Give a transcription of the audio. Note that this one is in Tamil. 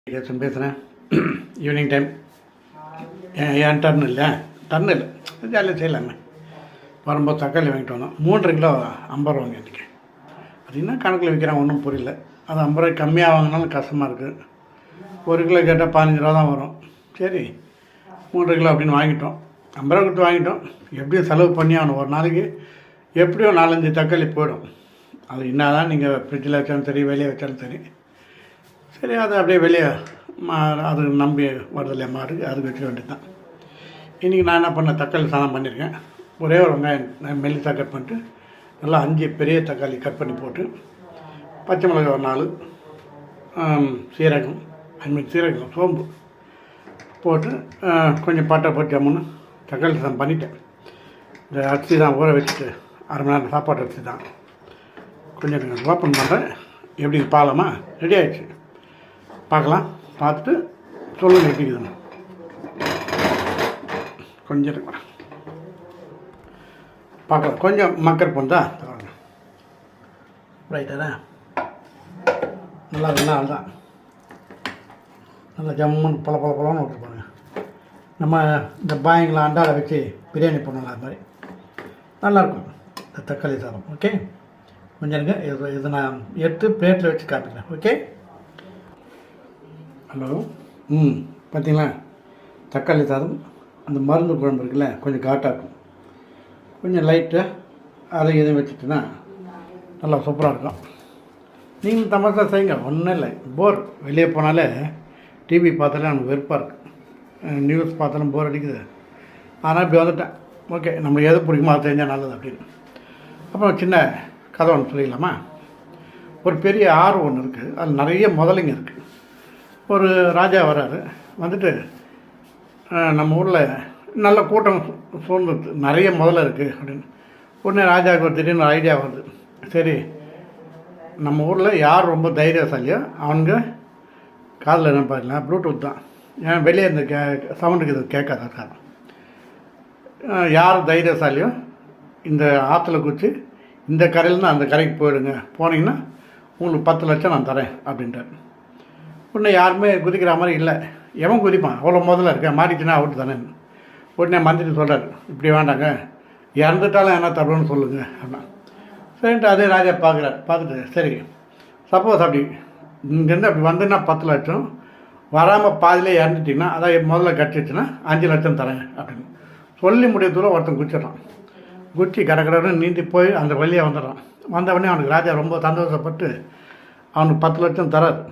பேசுகிறேன். ஈவினிங் டைம் ஏன் டர்ன் இல்லை ஜாலியாக செய்யலாமே. வரும்போது தக்காளி வாங்கிட்டு வந்தோம். 3 கிலோ 50 ரூபாங்க இன்றைக்கி. அது என்ன கணக்கில் விற்கிறாங்க ஒன்றும் புரியல. அது 50 ரூபாய்க்கு கம்மியாக வாங்கினாலும் கஷ்டமாக இருக்குது. 1 கிலோ கேட்டால் 15 ரூபா தான் வரும். சரி 3 கிலோ அப்படின்னு வாங்கிட்டோம். 50 ரூபா கொடுத்து வாங்கிட்டோம். எப்படியும் செலவு பண்ணி ஆகணும். ஒரு நாளைக்கு எப்படியோ 4-5 தக்காளி போயிடும். அது என்ன தான் நீங்கள் ஃப்ரிட்ஜில் வச்சாலும் சரி, வெளியே வச்சாலும் சரி. சரி அதை அப்படியே வெளியே அது நம்பி வருதில்லையா மாட்டுக்கு, அதுக்கு வச்சுக்க வேண்டியது தான். இன்றைக்கி நான் என்ன பண்ணேன், தக்காளி சாதம் பண்ணியிருக்கேன். ஒரே ஒரு வெங்காயம் நான் மெல்லிசாக கட் பண்ணிட்டு நல்லா 5 பெரிய தக்காளி கட் பண்ணி போட்டு, பச்சை மிளகாய் ஒரு 4, சீரகம் சோம்பு போட்டு கொஞ்சம் பட்டை போட்டு ஜம்முன்னு தக்காளி சாதம் பண்ணிட்டேன். இந்த அரிசி தான் ஊற வச்சுட்டு 1/2 மணி நேரம் சாப்பாட்டு அரிசி தான். கொஞ்சம் ஓப்பன் பண்ணுறேன். எப்படி பாலமா ரெடி ஆகிடுச்சு. பார்க்கலாம், பார்த்துட்டு சொல்லுங்கள் எப்படி இருக்குதுன்னு. கொஞ்சம் பார்க்கலாம், கொஞ்சம் மக்கர் பண்ணா ரைட்டாக நல்லா இருக்குன்னா அதுதான் நல்லா ஜம்முன்னு பழம்னு விட்டுருப்பாங்க. நம்ம இந்த பாயங்களை அண்டாவில் வச்சு பிரியாணி பண்ணலாம். அது மாதிரி நல்லாயிருக்கும் இந்த தக்காளி சாதம். ஓகே, கொஞ்சம் இருங்க, இது நான் எடுத்து பிளேட்டில் வச்சு காப்பிக்கிறேன். ஓகே. ஹலோ. பார்த்தீங்களா, தக்காளி சாதம் அந்த மருந்து குழம்பு இருக்குல்ல, கொஞ்சம் காட்டாக்கும். கொஞ்சம் லைட்டாக அதை எதுவும் வச்சுட்டுனா நல்லா சூப்பராக இருக்கும். நீங்களும் தமாஷா செய்யுங்க, ஒன்றும் இல்லை. போர் வெளியே போனாலே டிவி பார்த்தாலே நமக்கு வெறுப்பாக இருக்குது, நியூஸ் பார்த்தாலும் போர் அடிக்குது. ஆனால் இப்படி வந்துட்டேன். ஓகே, நம்மளுக்கு எது பிடிக்குமோ அதை செஞ்சால் நல்லது அப்படின்னு. அப்புறம் சின்ன கதை ஒன்று சொல்லிக்கலாமா. ஒரு பெரிய ஆறு ஒன்று இருக்குது, அது நிறைய முதலைங்க இருக்குது. ஒரு ராஜா வர்றாரு, வந்துட்டு நம்ம ஊரில் நல்ல கூட்டம் சூழ்ந்து நிறைய முதல்ல இருக்குது அப்படின்னு. உடனே ராஜாவுக்கு ஒரு திடீர்னு ஐடியா வருது. சரி, நம்ம ஊரில் யார் ரொம்ப தைரியசாலியோ அவங்க காதில் என்ன பாருங்களா, ப்ளூடூத் தான். ஏன் வெளியே இந்த சவுண்டுக்கு இது கேட்காத காரணம். யார் தைரியசாலியோ இந்த ஆற்றுல குச்சி இந்த கரையிலேருந்து அந்த கரைக்கு போயிடுங்க, போனீங்கன்னா உங்களுக்கு 10 லட்சம் நான் தரேன் அப்படின்ட்டார். உடனே யாருமே குதிக்கிற மாதிரி இல்லை. எவன் குதிப்பான், அவ்வளோ முதல்ல இருக்கேன், மாட்டிச்சுன்னா அவுட்டு தானே. உடனே மந்திரி சொல்கிறார், இப்படி வேண்டாங்க, இறந்துட்டாலும் என்ன தரணும்னு சொல்லுங்கள் அப்படின்னா. சரின்ட்டு அதே ராஜா பார்த்துட்டு சரி, சப்போஸ் அப்படி இங்கேருந்து அப்படி வந்துன்னா 10 லட்சம், வராமல் பாதிலே இறந்துட்டிங்கன்னா, அதான் முதல்ல கட்டிச்சுன்னா 5 லட்சம் தரேன் அப்படின்னு சொல்லி முடிய தூரம் ஒருத்தன் குச்சிட்றான். குச்சி கடற்கடன்னு நீந்தி போய் அந்த வழியாக வந்துடுறான். வந்தவொடனே அவனுக்கு ராஜா ரொம்ப சந்தோஷப்பட்டு அவனுக்கு 10 லட்சம் தராது.